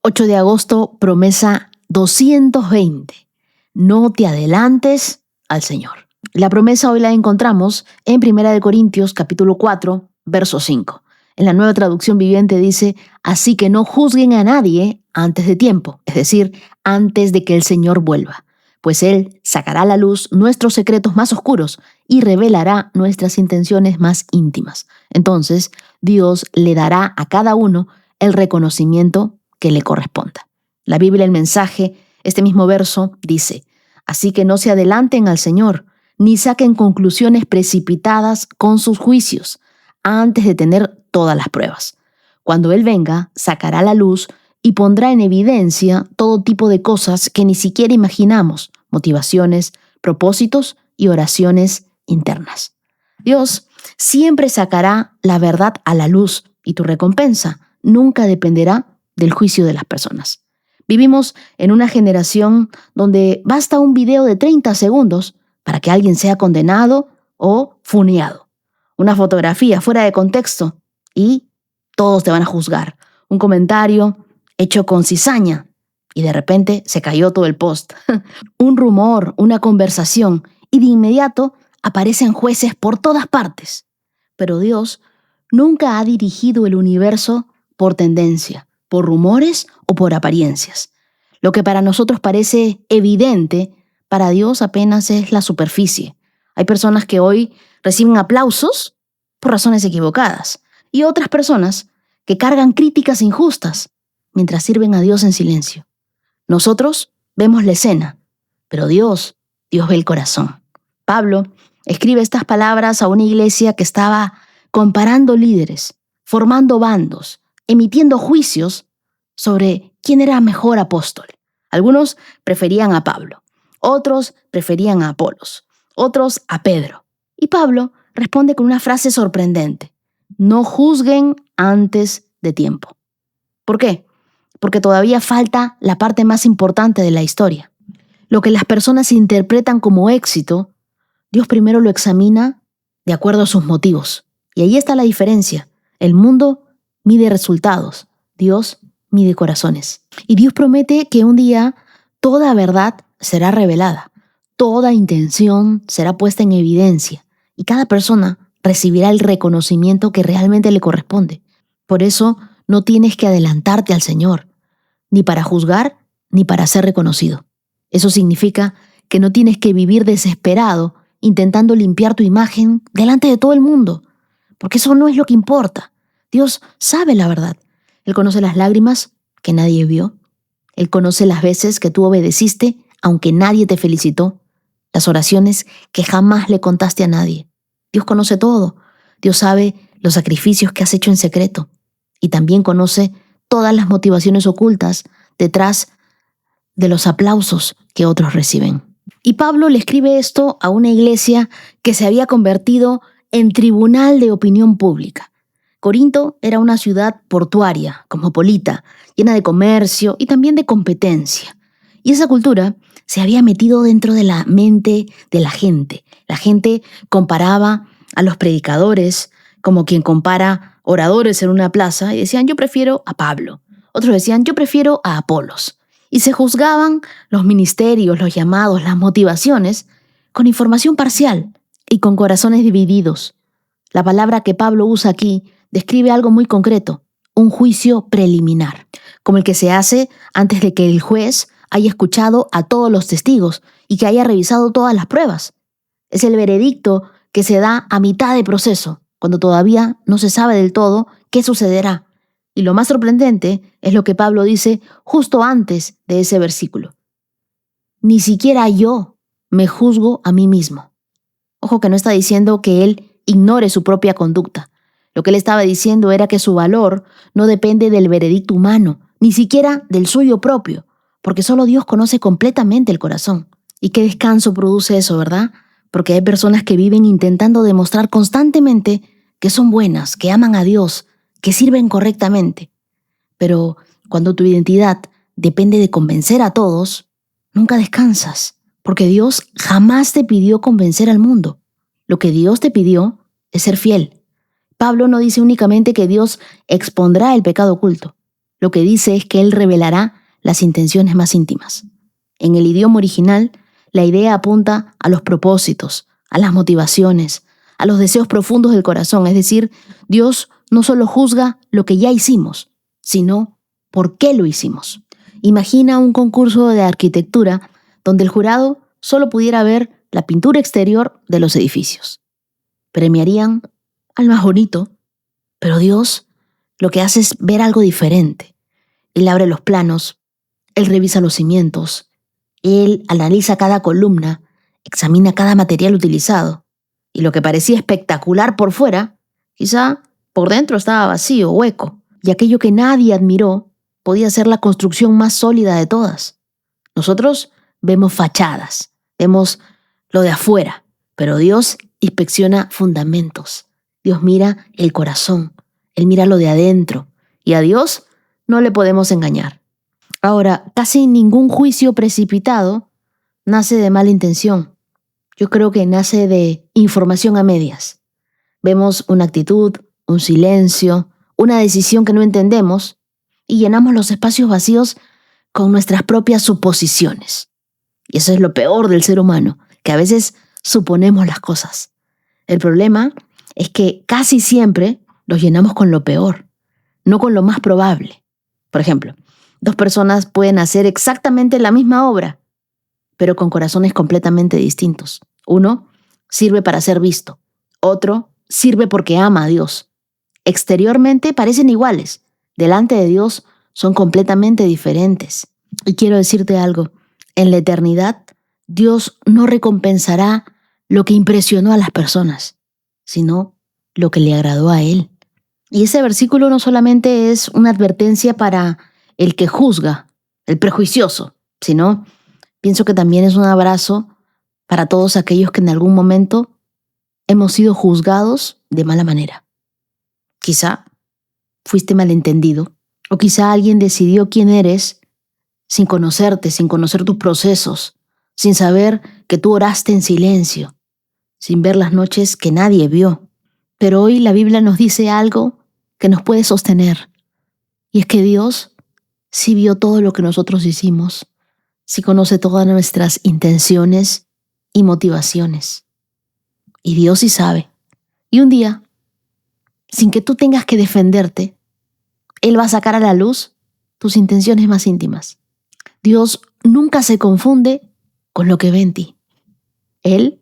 8 de agosto, promesa 220. No te adelantes al Señor. La promesa hoy la encontramos en 1 Corintios capítulo 4, verso 5. En la Nueva Traducción Viviente dice: así que no juzguen a nadie antes de tiempo, es decir, antes de que el Señor vuelva, pues Él sacará a la luz nuestros secretos más oscuros y revelará nuestras intenciones más íntimas. Entonces, Dios le dará a cada uno el reconocimiento que le corresponda. La Biblia, el mensaje, este mismo verso dice: así que no se adelanten al Señor, ni saquen conclusiones precipitadas con sus juicios, antes de tener todas las pruebas. Cuando Él venga, sacará a la luz y pondrá en evidencia todo tipo de cosas que ni siquiera imaginamos, motivaciones, propósitos y oraciones internas. Dios siempre sacará la verdad a la luz y tu recompensa nunca dependerá del juicio de las personas. Vivimos en una generación donde basta un video de 30 segundos para que alguien sea condenado o funeado. Una fotografía fuera de contexto y todos te van a juzgar. Un comentario hecho con cizaña y de repente se cayó todo el post. Un rumor, una conversación y de inmediato aparecen jueces por todas partes. Pero Dios nunca ha dirigido el universo por tendencia, por rumores o por apariencias. Lo que para nosotros parece evidente, para Dios apenas es la superficie. Hay personas que hoy reciben aplausos por razones equivocadas y otras personas que cargan críticas injustas mientras sirven a Dios en silencio. Nosotros vemos la escena, pero Dios ve el corazón. Pablo escribe estas palabras a una iglesia que estaba comparando líderes, formando bandos, emitiendo juicios sobre quién era mejor apóstol. Algunos preferían a Pablo, otros preferían a Apolos, otros a Pedro. Y Pablo responde con una frase sorprendente: no juzguen antes de tiempo. ¿Por qué? Porque todavía falta la parte más importante de la historia. Lo que las personas interpretan como éxito, Dios primero lo examina de acuerdo a sus motivos. Y ahí está la diferencia. El mundo mide resultados, Dios mide corazones. Y Dios promete que un día toda verdad será revelada, toda intención será puesta en evidencia y cada persona recibirá el reconocimiento que realmente le corresponde. Por eso no tienes que adelantarte al Señor, ni para juzgar ni para ser reconocido. Eso significa que no tienes que vivir desesperado intentando limpiar tu imagen delante de todo el mundo, porque eso no es lo que importa. Dios sabe la verdad. Él conoce las lágrimas que nadie vio. Él conoce las veces que tú obedeciste aunque nadie te felicitó. Las oraciones que jamás le contaste a nadie. Dios conoce todo. Dios sabe los sacrificios que has hecho en secreto. Y también conoce todas las motivaciones ocultas detrás de los aplausos que otros reciben. Y Pablo le escribe esto a una iglesia que se había convertido en tribunal de opinión pública. Corinto era una ciudad portuaria, cosmopolita, llena de comercio y también de competencia. Y esa cultura se había metido dentro de la mente de la gente. La gente comparaba a los predicadores como quien compara oradores en una plaza y decían: yo prefiero a Pablo. Otros decían: yo prefiero a Apolos. Y se juzgaban los ministerios, los llamados, las motivaciones con información parcial y con corazones divididos. La palabra que Pablo usa aquí describe algo muy concreto: un juicio preliminar, como el que se hace antes de que el juez haya escuchado a todos los testigos y que haya revisado todas las pruebas. Es el veredicto que se da a mitad de proceso, cuando todavía no se sabe del todo qué sucederá. Y lo más sorprendente es lo que Pablo dice justo antes de ese versículo: ni siquiera yo me juzgo a mí mismo. Ojo, que no está diciendo que él ignore su propia conducta. Lo que él estaba diciendo era que su valor no depende del veredicto humano, ni siquiera del suyo propio, porque solo Dios conoce completamente el corazón. Y qué descanso produce eso, ¿verdad? Porque hay personas que viven intentando demostrar constantemente que son buenas, que aman a Dios, que sirven correctamente. Pero cuando tu identidad depende de convencer a todos, nunca descansas, porque Dios jamás te pidió convencer al mundo. Lo que Dios te pidió es ser fiel. Pablo no dice únicamente que Dios expondrá el pecado oculto. lo que dice es que Él revelará las intenciones más íntimas. En el idioma original, la idea apunta a los propósitos, a las motivaciones, a los deseos profundos del corazón. Es decir, Dios no solo juzga lo que ya hicimos, sino por qué lo hicimos. Imagina un concurso de arquitectura donde el jurado solo pudiera ver la pintura exterior de los edificios. Premiarían al más bonito, pero Dios lo que hace es ver algo diferente. Él abre los planos, Él revisa los cimientos, Él analiza cada columna, examina cada material utilizado, y lo que parecía espectacular por fuera, quizá por dentro estaba vacío, hueco, y aquello que nadie admiró podía ser la construcción más sólida de todas. Nosotros vemos fachadas, vemos lo de afuera, pero Dios inspecciona fundamentos. Dios mira el corazón, Él mira lo de adentro, y a Dios no le podemos engañar. Ahora, casi ningún juicio precipitado nace de mala intención. Yo creo que nace de información a medias. Vemos una actitud, un silencio, una decisión que no entendemos y llenamos los espacios vacíos con nuestras propias suposiciones. Y eso es lo peor del ser humano, que a veces suponemos las cosas. El problema es que casi siempre los llenamos con lo peor, no con lo más probable. Por ejemplo, dos personas pueden hacer exactamente la misma obra, pero con corazones completamente distintos. Uno sirve para ser visto, otro sirve porque ama a Dios. Exteriormente parecen iguales, delante de Dios son completamente diferentes. Y quiero decirte algo, en la eternidad Dios no recompensará lo que impresionó a las personas, sino lo que le agradó a Él. Y ese versículo no solamente es una advertencia para el que juzga, el prejuicioso, sino pienso que también es un abrazo para todos aquellos que en algún momento hemos sido juzgados de mala manera. Quizá fuiste malentendido, o quizá alguien decidió quién eres sin conocerte, sin conocer tus procesos, sin saber que tú oraste en silencio, sin ver las noches que nadie vio. Pero hoy la Biblia nos dice algo que nos puede sostener, y es que Dios sí vio todo lo que nosotros hicimos, sí conoce todas nuestras intenciones y motivaciones. Y Dios sí sabe. Y un día, sin que tú tengas que defenderte, Él va a sacar a la luz tus intenciones más íntimas. Dios nunca se confunde con lo que ve en ti. Él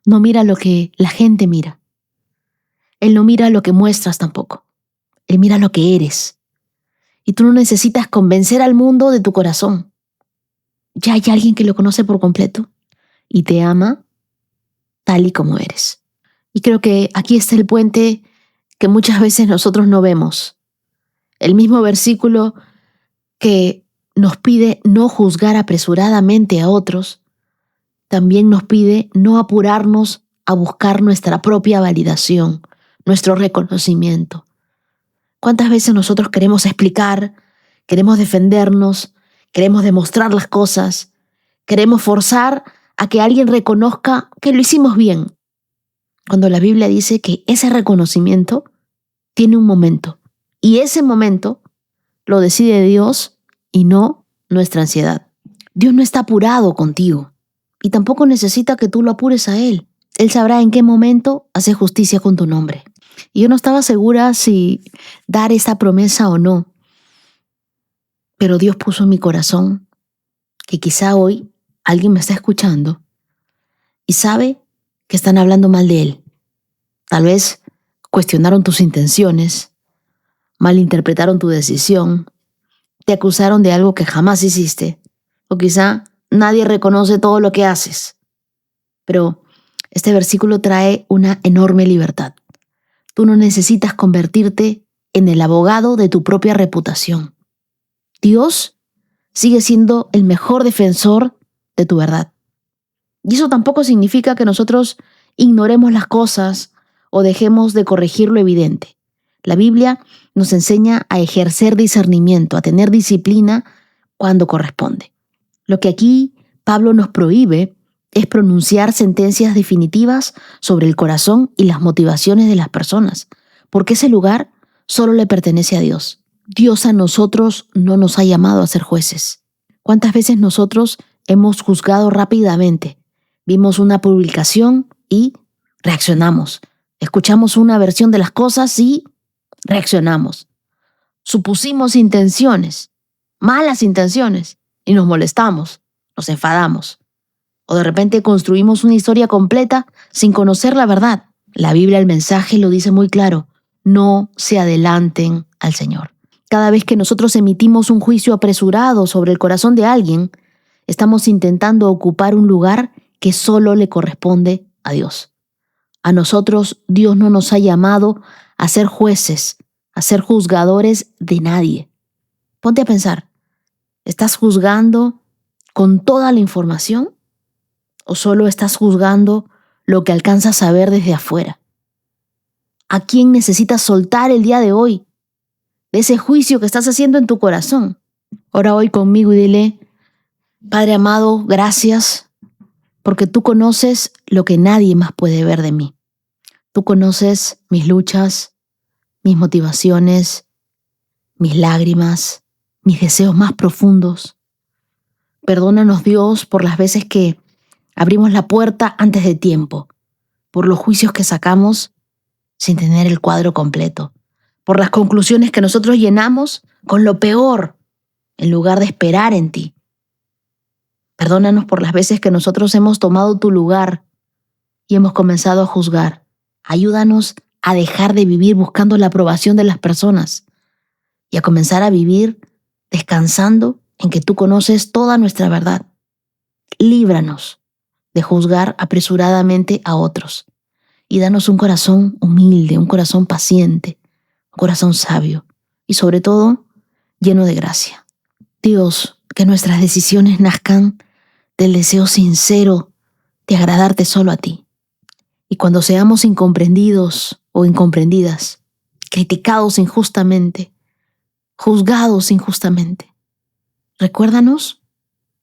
no mira lo que la gente mira. Él no mira lo que muestras tampoco. Él mira lo que eres. Y tú no necesitas convencer al mundo de tu corazón. Ya hay alguien que lo conoce por completo y te ama tal y como eres. Y creo que aquí está el puente que muchas veces nosotros no vemos. El mismo versículo que nos pide no juzgar apresuradamente a otros, también nos pide no apurarnos a buscar nuestra propia validación, nuestro reconocimiento. ¿Cuántas veces nosotros queremos explicar, queremos defendernos, queremos demostrar las cosas, queremos forzar a que alguien reconozca que lo hicimos bien? Cuando la Biblia dice que ese reconocimiento tiene un momento, y ese momento lo decide Dios y no nuestra ansiedad. Dios no está apurado contigo y tampoco necesita que tú lo apures a Él. Él sabrá en qué momento hacer justicia con tu nombre. Y yo no estaba segura si dar esta promesa o no, pero Dios puso en mi corazón que quizá hoy alguien me está escuchando y sabe que están hablando mal de Él. Tal vez cuestionaron tus intenciones, malinterpretaron tu decisión, te acusaron de algo que jamás hiciste, o quizá nadie reconoce todo lo que haces. Pero este versículo trae una enorme libertad. Tú no necesitas convertirte en el abogado de tu propia reputación. Dios sigue siendo el mejor defensor de tu verdad. Y eso tampoco significa que nosotros ignoremos las cosas o dejemos de corregir lo evidente. La Biblia nos enseña a ejercer discernimiento, a tener disciplina cuando corresponde. Lo que aquí Pablo nos prohíbe es pronunciar sentencias definitivas sobre el corazón y las motivaciones de las personas, porque ese lugar solo le pertenece a Dios. Dios a nosotros no nos ha llamado a ser jueces. ¿Cuántas veces nosotros hemos juzgado rápidamente? Vimos una publicación y reaccionamos. Escuchamos una versión de las cosas y reaccionamos. Supusimos intenciones, malas intenciones, y nos molestamos, nos enfadamos. O de repente construimos una historia completa sin conocer la verdad. La Biblia, el mensaje lo dice muy claro: no se adelanten al Señor. Cada vez que nosotros emitimos un juicio apresurado sobre el corazón de alguien, estamos intentando ocupar un lugar que solo le corresponde a Dios. A nosotros Dios no nos ha llamado a ser jueces, a ser juzgadores de nadie. Ponte a pensar, ¿estás juzgando con toda la información o solo estás juzgando lo que alcanzas a ver desde afuera? ¿A quién necesitas soltar el día de hoy de ese juicio que estás haciendo en tu corazón? Ora hoy conmigo y dile: Padre amado, gracias porque tú conoces lo que nadie más puede ver de mí. Tú conoces mis luchas, mis motivaciones, mis lágrimas, mis deseos más profundos. Perdónanos, Dios, por las veces que abrimos la puerta antes de tiempo, por los juicios que sacamos sin tener el cuadro completo, por las conclusiones que nosotros llenamos con lo peor en lugar de esperar en ti. Perdónanos por las veces que nosotros hemos tomado tu lugar y hemos comenzado a juzgar. Ayúdanos a dejar de vivir buscando la aprobación de las personas y a comenzar a vivir descansando en que tú conoces toda nuestra verdad. Líbranos de juzgar apresuradamente a otros y danos un corazón humilde, un corazón paciente, un corazón sabio y sobre todo lleno de gracia. Dios, que nuestras decisiones nazcan del deseo sincero de agradarte solo a ti. Y cuando seamos incomprendidos o incomprendidas, criticados injustamente, juzgados injustamente, recuérdanos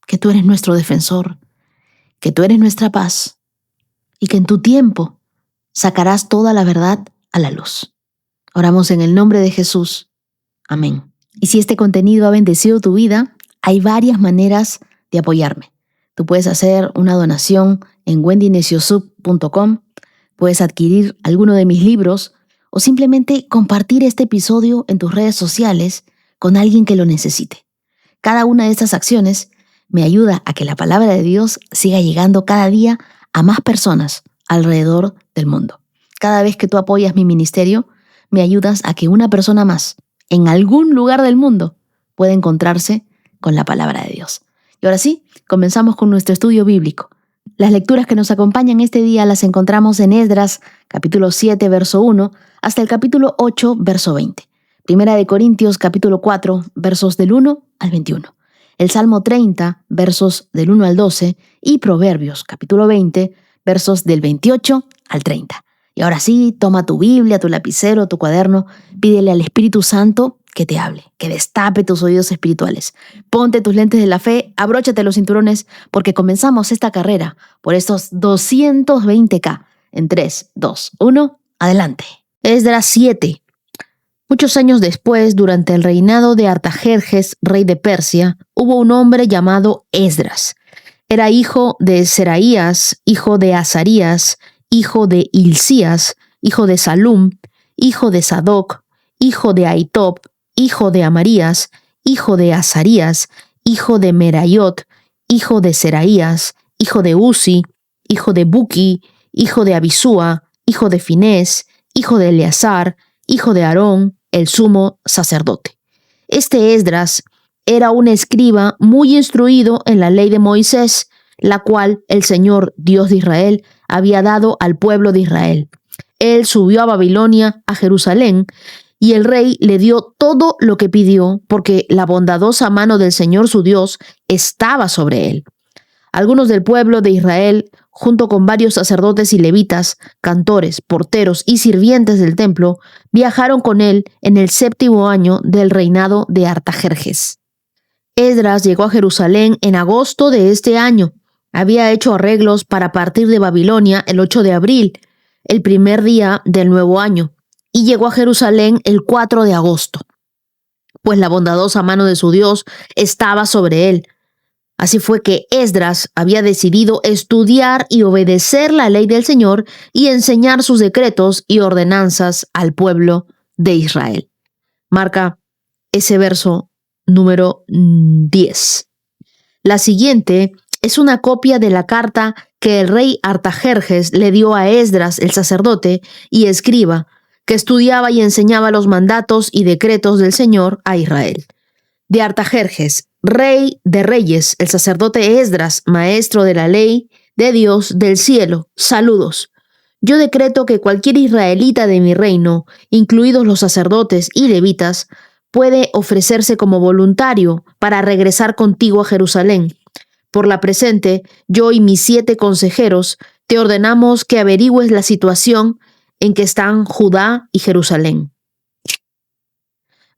que tú eres nuestro defensor, que tú eres nuestra paz y que en tu tiempo sacarás toda la verdad a la luz. Oramos en el nombre de Jesús. Amén. Y si este contenido ha bendecido tu vida, hay varias maneras de apoyarme. Tú puedes hacer una donación en wendyneciosub.com, puedes adquirir alguno de mis libros o simplemente compartir este episodio en tus redes sociales con alguien que lo necesite. Cada una de estas acciones me ayuda a que la palabra de Dios siga llegando cada día a más personas alrededor del mundo. Cada vez que tú apoyas mi ministerio, me ayudas a que una persona más en algún lugar del mundo pueda encontrarse con la palabra de Dios. Y ahora sí, comenzamos con nuestro estudio bíblico. Las lecturas que nos acompañan este día las encontramos en Esdras, capítulo 7, verso 1, hasta el capítulo 8, verso 20. Primera de Corintios, capítulo 4, versos del 1 al 21. El Salmo 30, versos del 1 al 12, y Proverbios, capítulo 20, versos del 28 al 30. Y ahora sí, toma tu Biblia, tu lapicero, tu cuaderno, pídele al Espíritu Santo que te hable, que destape tus oídos espirituales. Ponte tus lentes de la fe, abróchate los cinturones, porque comenzamos esta carrera por estos 220K. En 3, 2, 1, adelante. Esdras 7. Muchos años después, durante el reinado de Artajerjes, rey de Persia, hubo un hombre llamado Esdras. Era hijo de Seraías, hijo de Azarías, hijo de Hilcías, hijo de Salum, hijo de Sadoc, hijo de Ahitob, hijo de Amarías, hijo de Azarías, hijo de Merayot, hijo de Seraías, hijo de Uzi, hijo de Buki, hijo de Abisúa, hijo de Finés, hijo de Eleazar, hijo de Aarón, el sumo sacerdote. Este Esdras era un escriba muy instruido en la ley de Moisés, la cual el Señor, Dios de Israel, había dado al pueblo de Israel. Él subió a Babilonia, a Jerusalén, y el rey le dio todo lo que pidió, porque la bondadosa mano del Señor su Dios estaba sobre él. Algunos del pueblo de Israel, junto con varios sacerdotes y levitas, cantores, porteros y sirvientes del templo, viajaron con él en el 7º año del reinado de Artajerjes. Esdras llegó a Jerusalén en agosto de este año. Había hecho arreglos para partir de Babilonia el 8 de abril, el primer día del nuevo año, y llegó a Jerusalén el 4 de agosto. pues la bondadosa mano de su Dios estaba sobre él. Así fue que Esdras había decidido estudiar y obedecer la ley del Señor y enseñar sus decretos y ordenanzas al pueblo de Israel. Marca ese verso número 10. La siguiente es una copia de la carta que el rey Artajerjes le dio a Esdras, el sacerdote y escriba, que estudiaba y enseñaba los mandatos y decretos del Señor a Israel. De Artajerjes, rey de reyes, el sacerdote Esdras, maestro de la ley de Dios del cielo, saludos. Yo decreto que cualquier israelita de mi reino, incluidos los sacerdotes y levitas, puede ofrecerse como voluntario para regresar contigo a Jerusalén. Por la presente, yo y mis 7 consejeros te ordenamos que averigües la situación en que están Judá y Jerusalén,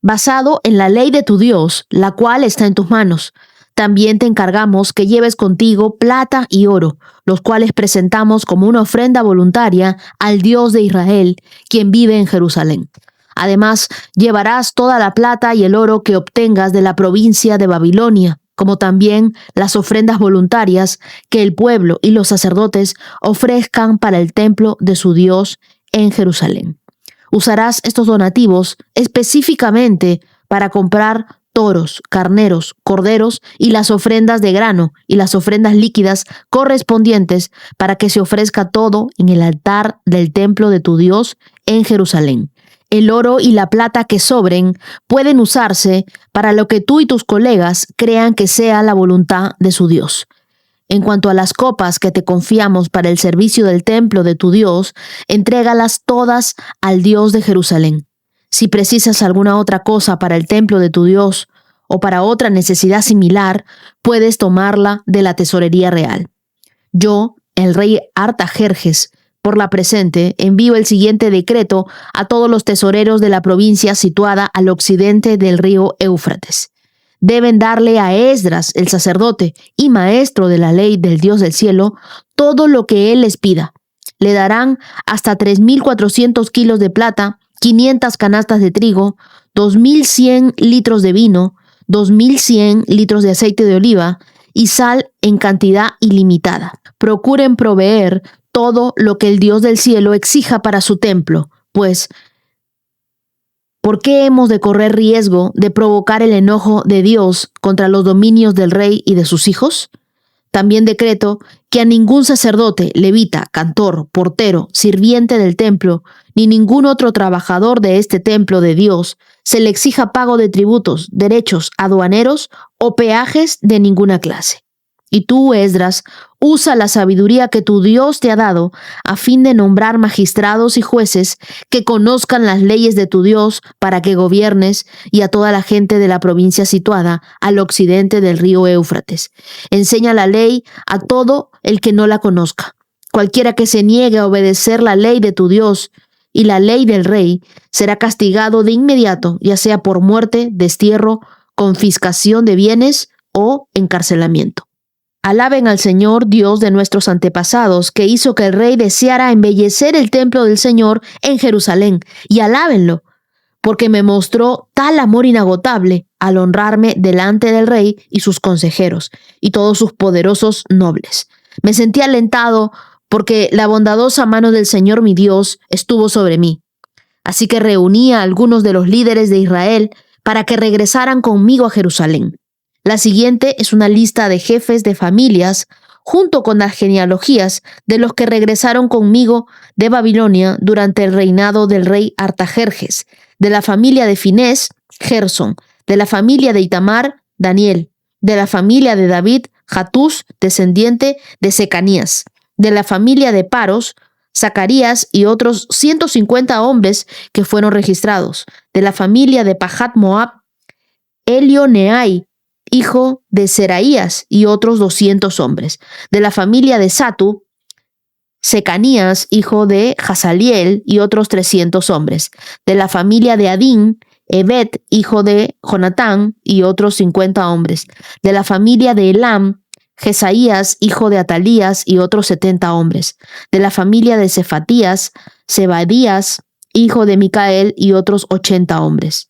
basado en la ley de tu Dios, la cual está en tus manos. También te encargamos que lleves contigo plata y oro, los cuales presentamos como una ofrenda voluntaria al Dios de Israel, quien vive en Jerusalén. Además, llevarás toda la plata y el oro que obtengas de la provincia de Babilonia, como también las ofrendas voluntarias que el pueblo y los sacerdotes ofrezcan para el templo de su Dios en Jerusalén. Usarás estos donativos específicamente para comprar toros, carneros, corderos y las ofrendas de grano y las ofrendas líquidas correspondientes para que se ofrezca todo en el altar del templo de tu Dios en Jerusalén. El oro y la plata que sobren pueden usarse para lo que tú y tus colegas crean que sea la voluntad de su Dios. En cuanto a las copas que te confiamos para el servicio del templo de tu Dios, entrégalas todas al Dios de Jerusalén. Si precisas alguna otra cosa para el templo de tu Dios o para otra necesidad similar, puedes tomarla de la tesorería real. Yo, el rey Artajerjes, por la presente, envío el siguiente decreto a todos los tesoreros de la provincia situada al occidente del río Éufrates. Deben darle a Esdras, el sacerdote y maestro de la ley del Dios del cielo, todo lo que él les pida. Le darán hasta 3,400 kilos de plata, 500 canastas de trigo, 2,100 litros de vino, 2,100 litros de aceite de oliva y sal en cantidad ilimitada. Procuren proveer todo lo que el Dios del cielo exija para su templo, pues ¿por qué hemos de correr riesgo de provocar el enojo de Dios contra los dominios del rey y de sus hijos? También decreto que a ningún sacerdote, levita, cantor, portero, sirviente del templo, ni ningún otro trabajador de este templo de Dios se le exija pago de tributos, derechos aduaneros o peajes de ninguna clase. Y tú, Esdras, usa la sabiduría que tu Dios te ha dado a fin de nombrar magistrados y jueces que conozcan las leyes de tu Dios para que gobiernes y a toda la gente de la provincia situada al occidente del río Éufrates. Enseña la ley a todo el que no la conozca. Cualquiera que se niegue a obedecer la ley de tu Dios y la ley del rey será castigado de inmediato, ya sea por muerte, destierro, confiscación de bienes o encarcelamiento. Alaben al Señor, Dios de nuestros antepasados, que hizo que el rey deseara embellecer el templo del Señor en Jerusalén, y alábenlo, porque me mostró tal amor inagotable al honrarme delante del rey y sus consejeros, y todos sus poderosos nobles. Me sentí alentado porque la bondadosa mano del Señor mi Dios estuvo sobre mí. Así que reuní a algunos de los líderes de Israel para que regresaran conmigo a Jerusalén. La siguiente es una lista de jefes de familias, junto con las genealogías de los que regresaron conmigo de Babilonia durante el reinado del rey Artajerjes. De la familia de Finés, Gersón. De la familia de Itamar, Daniel. De la familia de David, Jatús, descendiente de Secanías. De la familia de Paros, Zacarías y otros 150 hombres que fueron registrados. De la familia de Pahat Moab, Elioneai, hijo de Seraías, y otros 200 hombres. De la familia de Satu, Secanías, hijo de Jasaliel, y otros 300 hombres. De la familia de Adín, Ebed, hijo de Jonatán, y otros 50 hombres. De la familia de Elam, Jesaías, hijo de Atalías, y otros 70 hombres. De la familia de Cefatías, Zebadías, hijo de Micael, y otros 80 hombres.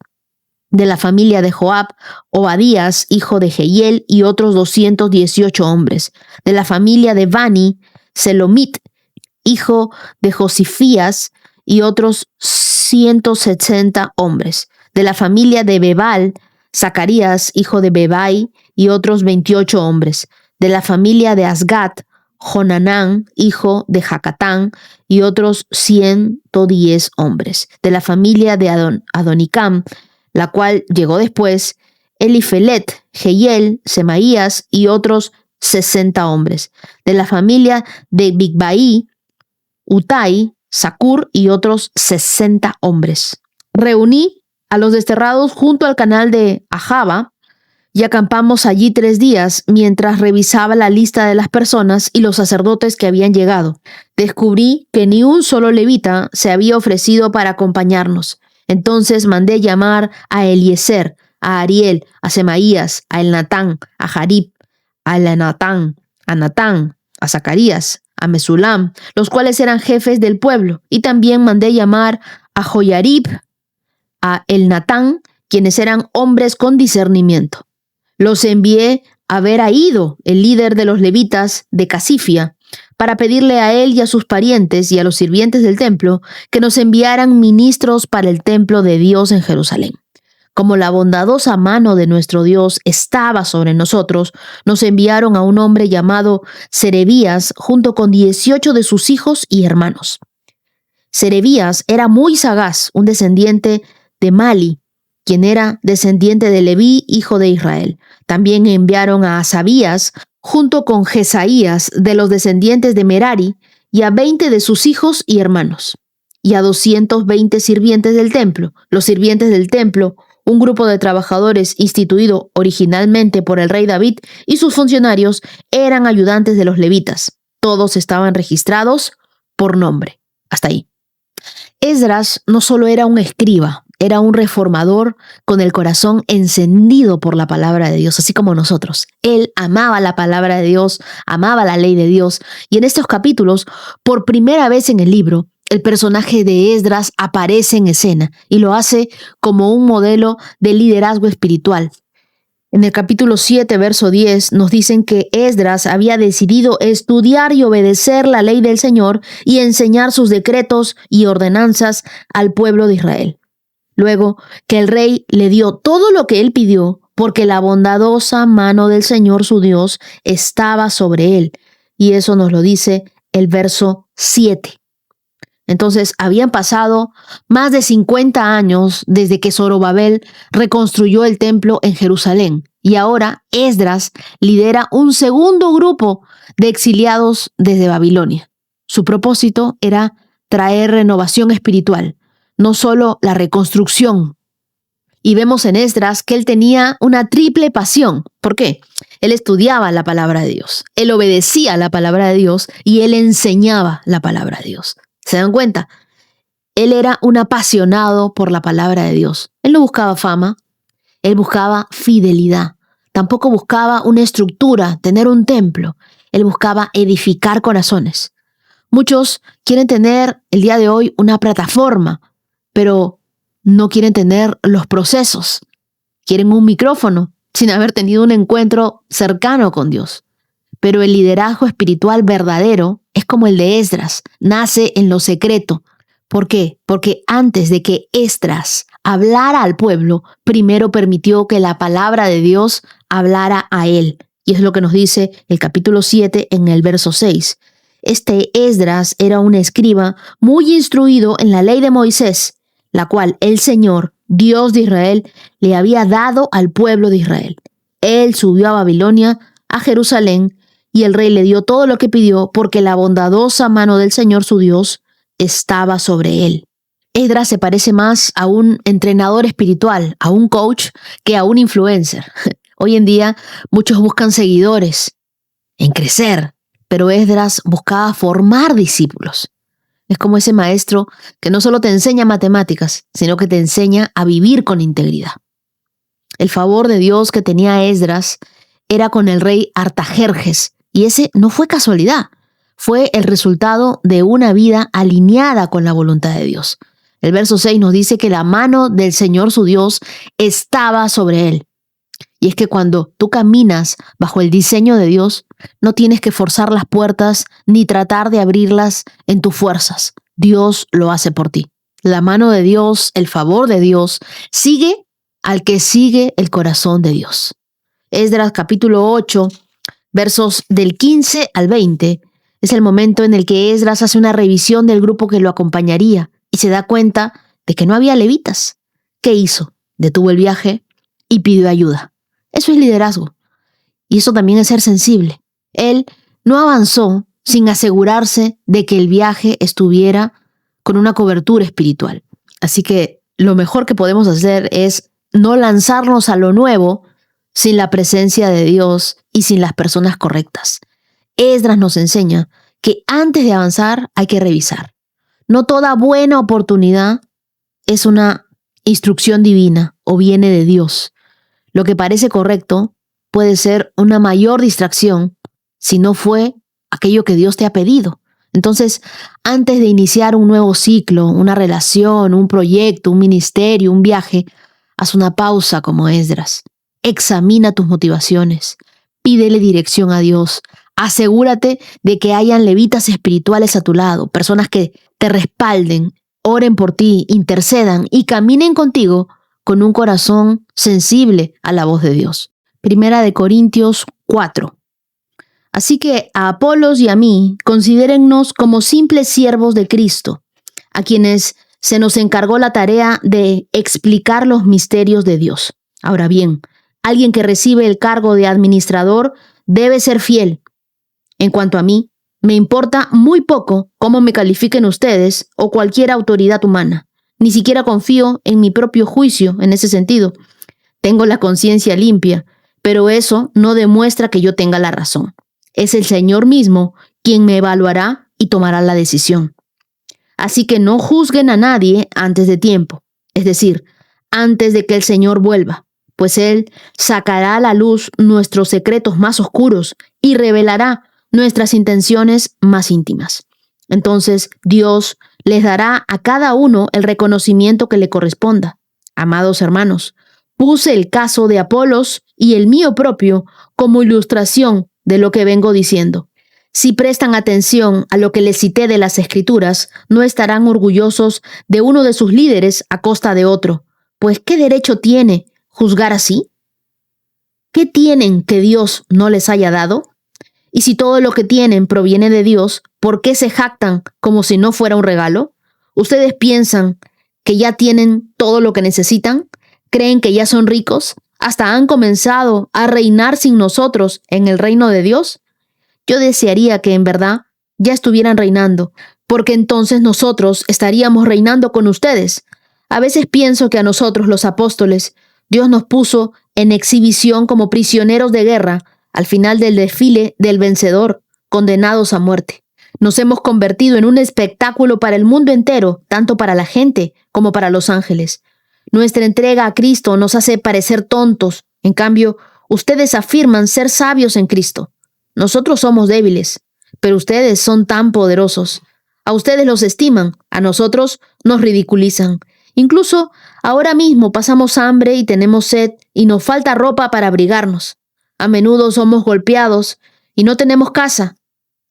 De la familia de Joab, Obadías, hijo de Jehiel, y otros 218 hombres. De la familia de Bani, Selomit, hijo de Josifías, y otros 160 hombres. De la familia de Bebal, Zacarías, hijo de Bebai, y otros 28 hombres. De la familia de Asgat, Jonanán, hijo de Jacatán, y otros 110 hombres. De la familia de Adonicam, la cual llegó después, Elifelet, Jehiel, Semaías y otros 60 hombres. De la familia de Bigbai, Utai, Zacur y otros 60 hombres. Reuní a los desterrados junto al canal de Ahava y acampamos allí 3 días mientras revisaba la lista de las personas y los sacerdotes que habían llegado. Descubrí que ni un solo levita se había ofrecido para acompañarnos. Entonces mandé llamar a Eliezer, a Ariel, a Semaías, a Elnatán, a Jarib, a Elnatán, a Natán, a Zacarías, a Mesulam, los cuales eran jefes del pueblo, y también mandé llamar a Joyarib, a Elnatán, quienes eran hombres con discernimiento. Los envié a ver a Ido, el líder de los levitas de Casifia, para pedirle a él y a sus parientes y a los sirvientes del templo que nos enviaran ministros para el templo de Dios en Jerusalén. Como la bondadosa mano de nuestro Dios estaba sobre nosotros, nos enviaron a un hombre llamado Serebías junto con 18 de sus hijos y hermanos. Serebías era muy sagaz, un descendiente de Mali, quien era descendiente de Leví, hijo de Israel. También enviaron a Asabías junto con Jesaías de los descendientes de Merari y a 20 de sus hijos y hermanos, y a 220 sirvientes del templo. Los sirvientes del templo, un grupo de trabajadores instituido originalmente por el rey David, y sus funcionarios eran ayudantes de los levitas. Todos estaban registrados por nombre. Hasta ahí. Esdras no solo era un escriba, era un reformador con el corazón encendido por la palabra de Dios, así como nosotros. Él amaba la palabra de Dios, amaba la ley de Dios, y en estos capítulos, por primera vez en el libro, el personaje de Esdras aparece en escena y lo hace como un modelo de liderazgo espiritual. En el capítulo 7, verso 10, nos dicen que Esdras había decidido estudiar y obedecer la ley del Señor y enseñar sus decretos y ordenanzas al pueblo de Israel. Luego que el rey le dio todo lo que él pidió, porque la bondadosa mano del Señor su Dios estaba sobre él. Y eso nos lo dice el verso 7. Entonces, habían pasado más de 50 años desde que Zorobabel reconstruyó el templo en Jerusalén. Y ahora Esdras lidera un segundo grupo de exiliados desde Babilonia. Su propósito era traer renovación espiritual, no solo la reconstrucción. Y vemos en Esdras que él tenía una triple pasión. ¿Por qué? Él estudiaba la palabra de Dios, él obedecía la palabra de Dios y él enseñaba la palabra de Dios. ¿Se dan cuenta? Él era un apasionado por la palabra de Dios. Él no buscaba fama, él buscaba fidelidad. Tampoco buscaba una estructura, tener un templo. Él buscaba edificar corazones. Muchos quieren tener el día de hoy una plataforma, pero no quieren tener los procesos. Quieren un micrófono sin haber tenido un encuentro cercano con Dios. Pero el liderazgo espiritual verdadero es como el de Esdras, nace en lo secreto. ¿Por qué? Porque antes de que Esdras hablara al pueblo, primero permitió que la palabra de Dios hablara a él. Y es lo que nos dice el capítulo 7 en el verso 6. Este Esdras era un escriba muy instruido en la ley de Moisés, la cual el Señor, Dios de Israel, le había dado al pueblo de Israel. Él subió a Babilonia, a Jerusalén, y el rey le dio todo lo que pidió porque la bondadosa mano del Señor su Dios estaba sobre él. Esdras se parece más a un entrenador espiritual, a un coach, que a un influencer. Hoy en día muchos buscan seguidores, en crecer, pero Esdras buscaba formar discípulos. Es como ese maestro que no solo te enseña matemáticas, sino que te enseña a vivir con integridad. El favor de Dios que tenía Esdras era con el rey Artajerjes, y ese no fue casualidad, fue el resultado de una vida alineada con la voluntad de Dios. El verso 6 nos dice que la mano del Señor su Dios estaba sobre él. Y es que cuando tú caminas bajo el diseño de Dios, no tienes que forzar las puertas ni tratar de abrirlas en tus fuerzas. Dios lo hace por ti. La mano de Dios, el favor de Dios, sigue al que sigue el corazón de Dios. Esdras capítulo 8, versos del 15 al 20, es el momento en el que Esdras hace una revisión del grupo que lo acompañaría y se da cuenta de que no había levitas. ¿Qué hizo? Detuvo el viaje y pidió ayuda. Eso es liderazgo. Y eso también es ser sensible. Él no avanzó sin asegurarse de que el viaje estuviera con una cobertura espiritual. Así que lo mejor que podemos hacer es no lanzarnos a lo nuevo sin la presencia de Dios y sin las personas correctas. Esdras nos enseña que antes de avanzar hay que revisar. No toda buena oportunidad es una instrucción divina o viene de Dios. Lo que parece correcto puede ser una mayor distracción si no fue aquello que Dios te ha pedido. Entonces, antes de iniciar un nuevo ciclo, una relación, un proyecto, un ministerio, un viaje, haz una pausa como Esdras. Examina tus motivaciones. Pídele dirección a Dios. Asegúrate de que hayan levitas espirituales a tu lado, personas que te respalden, oren por ti, intercedan y caminen contigo con un corazón sensible a la voz de Dios. Primera de Corintios 4. Así que a Apolos y a mí, considérennos como simples siervos de Cristo, a quienes se nos encargó la tarea de explicar los misterios de Dios. Ahora bien, alguien que recibe el cargo de administrador debe ser fiel. En cuanto a mí, me importa muy poco cómo me califiquen ustedes o cualquier autoridad humana. Ni siquiera confío en mi propio juicio en ese sentido. Tengo la conciencia limpia, pero eso no demuestra que yo tenga la razón. Es el Señor mismo quien me evaluará y tomará la decisión. Así que no juzguen a nadie antes de tiempo, es decir, antes de que el Señor vuelva, pues Él sacará a la luz nuestros secretos más oscuros y revelará nuestras intenciones más íntimas. Entonces Dios les dará a cada uno el reconocimiento que le corresponda. Amados hermanos, puse el caso de Apolos y el mío propio como ilustración de lo que vengo diciendo. Si prestan atención a lo que les cité de las Escrituras, no estarán orgullosos de uno de sus líderes a costa de otro, pues ¿qué derecho tiene juzgar así? ¿Qué tienen que Dios no les haya dado? Y si todo lo que tienen proviene de Dios, ¿por qué se jactan como si no fuera un regalo? ¿Ustedes piensan que ya tienen todo lo que necesitan? ¿Creen que ya son ricos? ¿Hasta han comenzado a reinar sin nosotros en el reino de Dios? Yo desearía que en verdad ya estuvieran reinando, porque entonces nosotros estaríamos reinando con ustedes. A veces pienso que a nosotros, los apóstoles, Dios nos puso en exhibición como prisioneros de guerra al final del desfile del vencedor, condenados a muerte. Nos hemos convertido en un espectáculo para el mundo entero, tanto para la gente como para los ángeles. Nuestra entrega a Cristo nos hace parecer tontos. En cambio, ustedes afirman ser sabios en Cristo. Nosotros somos débiles, pero ustedes son tan poderosos. A ustedes los estiman, a nosotros nos ridiculizan. Incluso ahora mismo pasamos hambre y tenemos sed y nos falta ropa para abrigarnos. A menudo somos golpeados y no tenemos casa.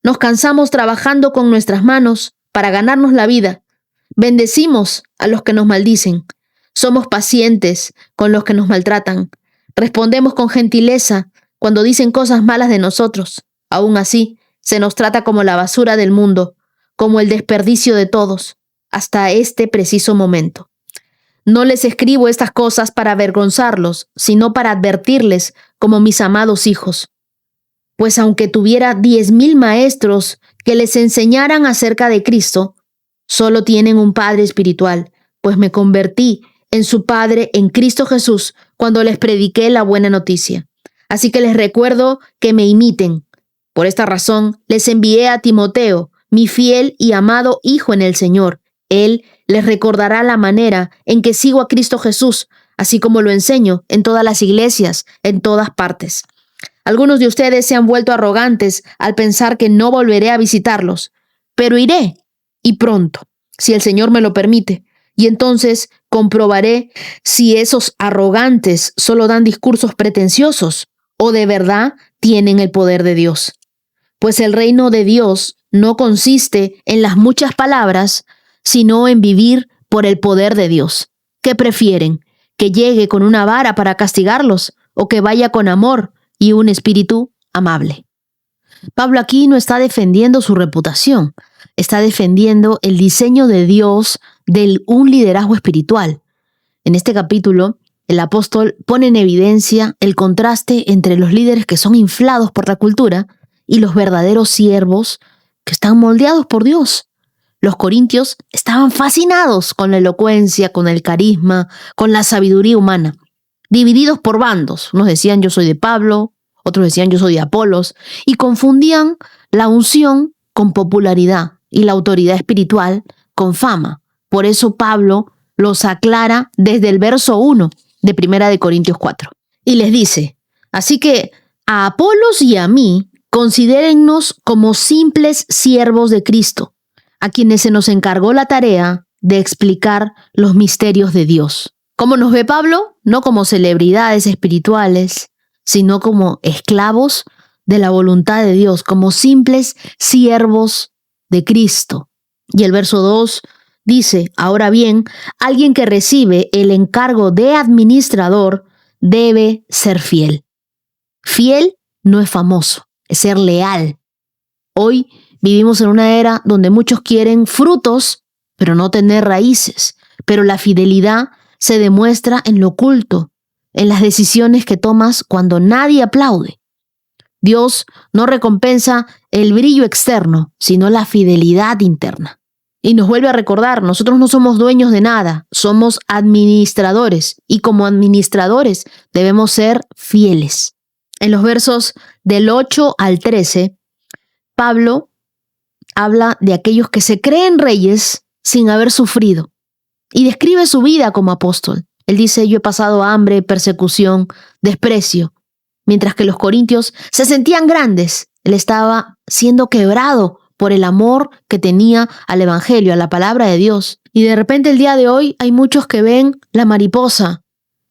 Nos cansamos trabajando con nuestras manos para ganarnos la vida. Bendecimos a los que nos maldicen. Somos pacientes con los que nos maltratan. Respondemos con gentileza cuando dicen cosas malas de nosotros. Aún así, se nos trata como la basura del mundo, como el desperdicio de todos, hasta este preciso momento. No les escribo estas cosas para avergonzarlos, sino para advertirles como mis amados hijos. Pues aunque tuviera 10,000 maestros que les enseñaran acerca de Cristo, solo tienen un Padre espiritual, pues me convertí en su Padre en Cristo Jesús cuando les prediqué la buena noticia. Así que les recuerdo que me imiten. Por esta razón les envié a Timoteo, mi fiel y amado hijo en el Señor. Él les recordará la manera en que sigo a Cristo Jesús, así como lo enseño en todas las iglesias, en todas partes. Algunos de ustedes se han vuelto arrogantes al pensar que no volveré a visitarlos, pero iré, y pronto, si el Señor me lo permite. Y entonces comprobaré si esos arrogantes solo dan discursos pretenciosos o de verdad tienen el poder de Dios. Pues el reino de Dios no consiste en las muchas palabras, sino en vivir por el poder de Dios. ¿Qué prefieren? ¿Que llegue con una vara para castigarlos o que vaya con amor y un espíritu amable? Pablo aquí no está defendiendo su reputación, está defendiendo el diseño de Dios de un liderazgo espiritual. En este capítulo, el apóstol pone en evidencia el contraste entre los líderes que son inflados por la cultura y los verdaderos siervos que están moldeados por Dios. Los corintios estaban fascinados con la elocuencia, con el carisma, con la sabiduría humana, divididos por bandos. Unos decían yo soy de Pablo, otros decían yo soy de Apolos, y confundían la unción con popularidad y la autoridad espiritual con fama. Por eso Pablo los aclara desde el verso 1 de 1 de Corintios 4. Y les dice, así que a Apolos y a mí, considérennos como simples siervos de Cristo, a quienes se nos encargó la tarea de explicar los misterios de Dios. ¿Cómo nos ve Pablo? No como celebridades espirituales, sino como esclavos de la voluntad de Dios, como simples siervos de Cristo. Y el verso 2 dice, ahora bien, alguien que recibe el encargo de administrador debe ser fiel. Fiel no es famoso, es ser leal. Hoy vivimos en una era donde muchos quieren frutos, pero no tener raíces. Pero la fidelidad se demuestra en lo oculto, en las decisiones que tomas cuando nadie aplaude. Dios no recompensa el brillo externo, sino la fidelidad interna. Y nos vuelve a recordar, nosotros no somos dueños de nada, somos administradores, y como administradores debemos ser fieles. En los versos del 8 al 13, Pablo habla de aquellos que se creen reyes sin haber sufrido y describe su vida como apóstol. Él dice, yo he pasado hambre, persecución, desprecio. Mientras que los corintios se sentían grandes, él estaba siendo quebrado por el amor que tenía al evangelio, a la palabra de Dios. Y de repente el día de hoy hay muchos que ven la mariposa,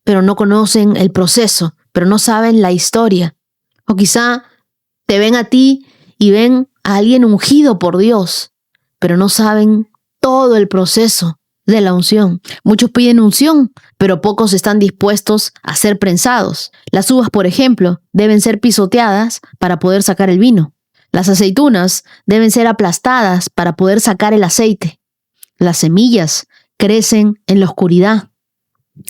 pero no conocen el proceso, pero no saben la historia. O quizá te ven a ti y ven a alguien ungido por Dios, pero no saben todo el proceso de la unción. Muchos piden unción, pero pocos están dispuestos a ser prensados. Las uvas, por ejemplo, deben ser pisoteadas para poder sacar el vino. Las aceitunas deben ser aplastadas para poder sacar el aceite. Las semillas crecen en la oscuridad.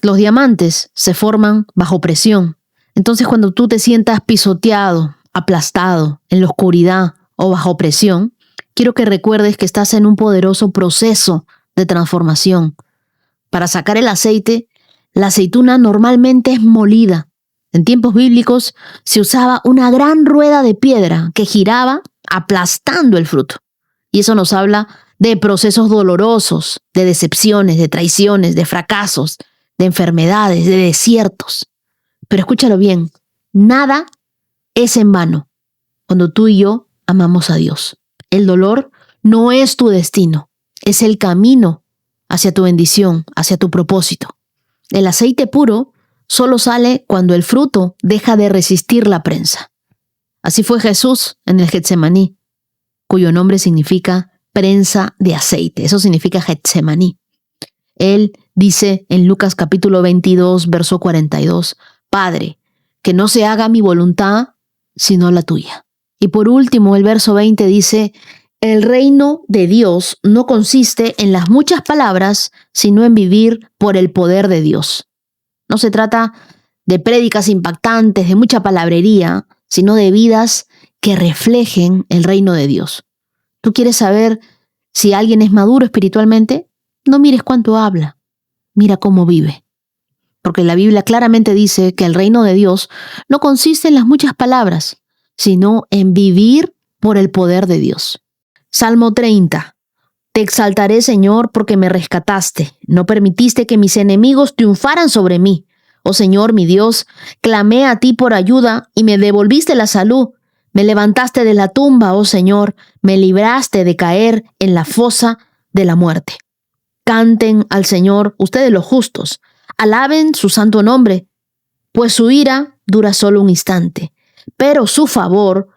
Los diamantes se forman bajo presión. Entonces, cuando tú te sientas pisoteado, aplastado, en la oscuridad o bajo presión, quiero que recuerdes que estás en un poderoso proceso de transformación. Para sacar el aceite, la aceituna normalmente es molida. En tiempos bíblicos se usaba una gran rueda de piedra que giraba aplastando el fruto. Y eso nos habla de procesos dolorosos, de decepciones, de traiciones, de fracasos, de enfermedades, de desiertos. Pero escúchalo bien, nada es en vano cuando tú y yo amamos a Dios. El dolor no es tu destino, es el camino hacia tu bendición, hacia tu propósito. El aceite puro solo sale cuando el fruto deja de resistir la prensa. Así fue Jesús en el Getsemaní, cuyo nombre significa prensa de aceite. Eso significa Getsemaní. Él dice en Lucas capítulo 22, verso 42, Padre, que no se haga mi voluntad, sino la tuya. Y por último, el verso 20 dice, el reino de Dios no consiste en las muchas palabras, sino en vivir por el poder de Dios. No se trata de prédicas impactantes, de mucha palabrería, sino de vidas que reflejen el reino de Dios. ¿Tú quieres saber si alguien es maduro espiritualmente? No mires cuánto habla, mira cómo vive. Porque la Biblia claramente dice que el reino de Dios no consiste en las muchas palabras, sino en vivir por el poder de Dios. Salmo 30. Te exaltaré, Señor, porque me rescataste. No permitiste que mis enemigos triunfaran sobre mí. Oh Señor, mi Dios, clamé a ti por ayuda y me devolviste la salud. Me levantaste de la tumba, oh Señor, me libraste de caer en la fosa de la muerte. Canten al Señor ustedes los justos, alaben su santo nombre, pues su ira dura solo un instante, pero su favor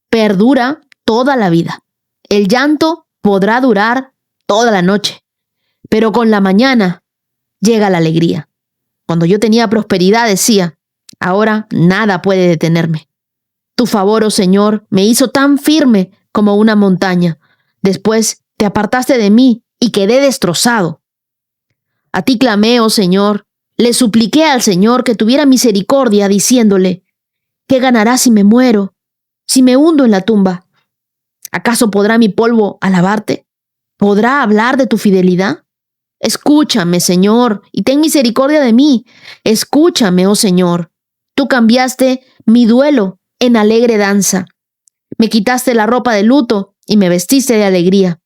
perdura toda la vida. El llanto podrá durar toda la noche, pero con la mañana llega la alegría. Cuando yo tenía prosperidad decía, ahora nada puede detenerme. Tu favor, oh Señor, me hizo tan firme como una montaña. Después te apartaste de mí y quedé destrozado. A ti clamé, oh Señor, le supliqué al Señor que tuviera misericordia, diciéndole, ¿qué ganará si me muero, si me hundo en la tumba? ¿Acaso podrá mi polvo alabarte? ¿Podrá hablar de tu fidelidad? Escúchame, Señor, y ten misericordia de mí. Escúchame, oh Señor. Tú cambiaste mi duelo en alegre danza. Me quitaste la ropa de luto y me vestiste de alegría,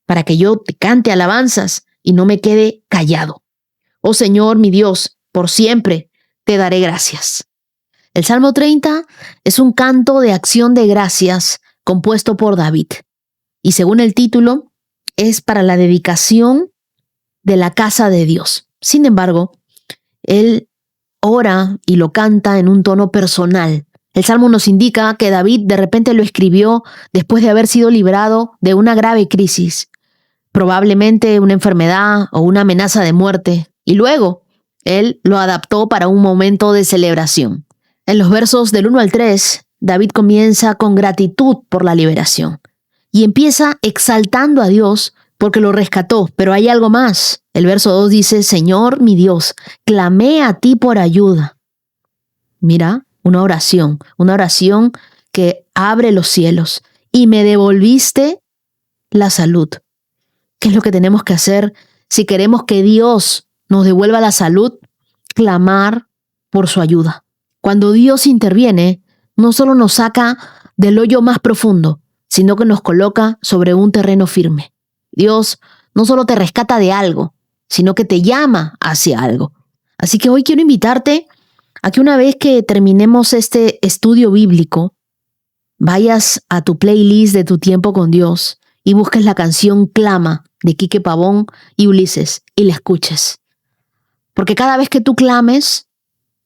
para que yo te cante alabanzas y no me quede callado. Oh Señor, mi Dios, por siempre te daré gracias. El Salmo 30 es un canto de acción de gracias compuesto por David. Y según el título, es para la dedicación de la casa de Dios. Sin embargo, él ora y lo canta en un tono personal. El Salmo nos indica que David de repente lo escribió después de haber sido librado de una grave crisis, probablemente una enfermedad o una amenaza de muerte, y luego él lo adaptó para un momento de celebración. En los versos del 1 al 3, David comienza con gratitud por la liberación y empieza exaltando a Dios porque lo rescató, pero hay algo más. El verso 2 dice, Señor mi Dios, clamé a ti por ayuda. Mira, una oración que abre los cielos y me devolviste la salud. ¿Qué es lo que tenemos que hacer si queremos que Dios nos devuelva la salud? Clamar por su ayuda. Cuando Dios interviene, no solo nos saca del hoyo más profundo, sino que nos coloca sobre un terreno firme. Dios no solo te rescata de algo, sino que te llama hacia algo. Así que hoy quiero invitarte a que una vez que terminemos este estudio bíblico, vayas a tu playlist de tu tiempo con Dios y busques la canción Clama de Quique Pavón y Ulises y la escuches. Porque cada vez que tú clames,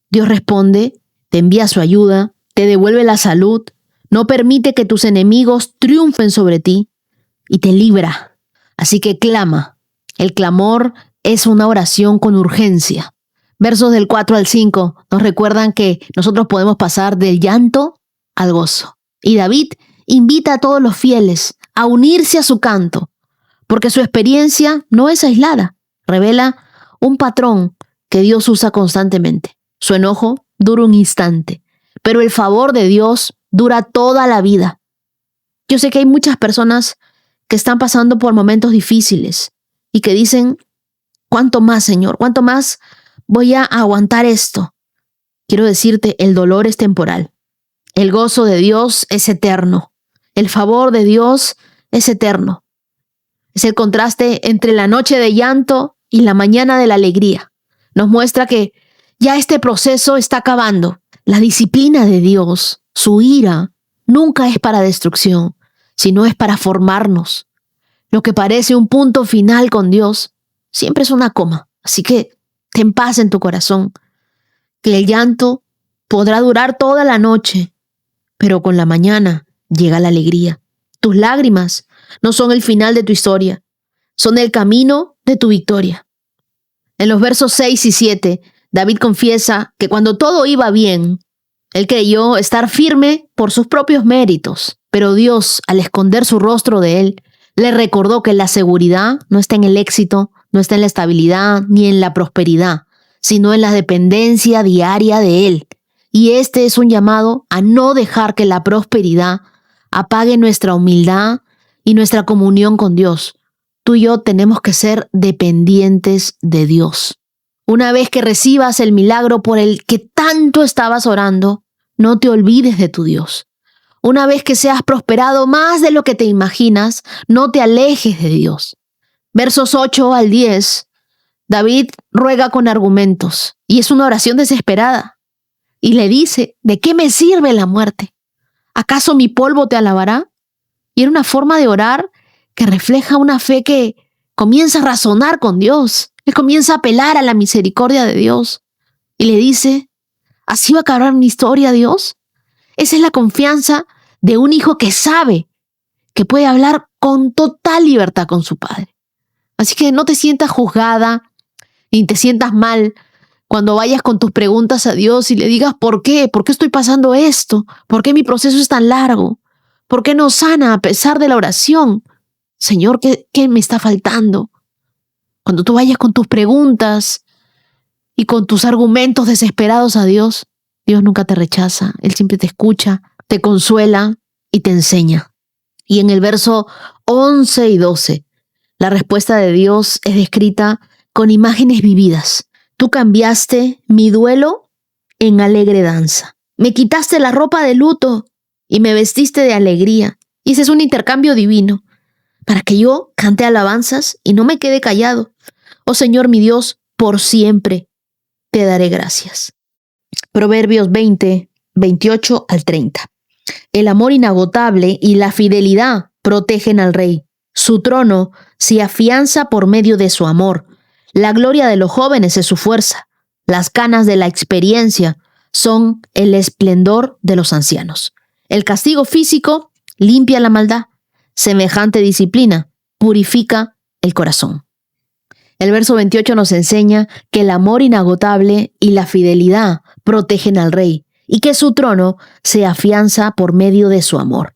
Dios responde, te envía su ayuda, te devuelve la salud, no permite que tus enemigos triunfen sobre ti y te libra. Así que clama. El clamor es una oración con urgencia. Versos del 4 al 5 nos recuerdan que nosotros podemos pasar del llanto al gozo. Y David invita a todos los fieles a unirse a su canto, porque su experiencia no es aislada. Revela un patrón que Dios usa constantemente. Su enojo dura un instante, pero el favor de Dios dura toda la vida. Yo sé que hay muchas personas que están pasando por momentos difíciles y que dicen, ¿cuánto más, Señor? ¿Cuánto más voy a aguantar esto? Quiero decirte, el dolor es temporal. El gozo de Dios es eterno. El favor de Dios es eterno. Es el contraste entre la noche de llanto y la mañana de la alegría. Nos muestra que ya este proceso está acabando. La disciplina de Dios, su ira, nunca es para destrucción, sino es para formarnos. Lo que parece un punto final con Dios, siempre es una coma. Así que ten paz en tu corazón, que el llanto podrá durar toda la noche, pero con la mañana llega la alegría. Tus lágrimas no son el final de tu historia, son el camino de tu victoria. En los versos 6 y 7, David confiesa que cuando todo iba bien, él creyó estar firme por sus propios méritos, pero Dios, al esconder su rostro de él, le recordó que la seguridad no está en el éxito, no está en la estabilidad ni en la prosperidad, sino en la dependencia diaria de él. Y este es un llamado a no dejar que la prosperidad apague nuestra humildad y nuestra comunión con Dios. Tú y yo tenemos que ser dependientes de Dios. Una vez que recibas el milagro por el que tanto estabas orando, no te olvides de tu Dios. Una vez que seas prosperado más de lo que te imaginas, no te alejes de Dios. Versos 8 al 10, David ruega con argumentos y es una oración desesperada. Y le dice, ¿de qué me sirve la muerte? ¿Acaso mi polvo te alabará? Y era una forma de orar que refleja una fe que comienza a razonar con Dios. Él comienza a apelar a la misericordia de Dios y le dice, ¿así va a acabar mi historia, Dios? Esa es la confianza de un hijo que sabe que puede hablar con total libertad con su padre. Así que no te sientas juzgada ni te sientas mal cuando vayas con tus preguntas a Dios y le digas, ¿por qué? ¿Por qué estoy pasando esto? ¿Por qué mi proceso es tan largo? ¿Por qué no sana a pesar de la oración? Señor, ¿qué me está faltando? Cuando tú vayas con tus preguntas y con tus argumentos desesperados a Dios, Dios nunca te rechaza. Él siempre te escucha, te consuela y te enseña. Y en el verso 11 y 12, la respuesta de Dios es descrita con imágenes vividas. Tú cambiaste mi duelo en alegre danza. Me quitaste la ropa de luto y me vestiste de alegría. Y ese es un intercambio divino para que yo cante alabanzas y no me quede callado. Oh Señor mi Dios, por siempre te daré gracias. Proverbios 20, 28 al 30. El amor inagotable y la fidelidad protegen al rey. Su trono se afianza por medio de su amor. La gloria de los jóvenes es su fuerza. Las canas de la experiencia son el esplendor de los ancianos. El castigo físico limpia la maldad. Semejante disciplina purifica el corazón. El verso 28 nos enseña que el amor inagotable y la fidelidad protegen al rey y que su trono se afianza por medio de su amor.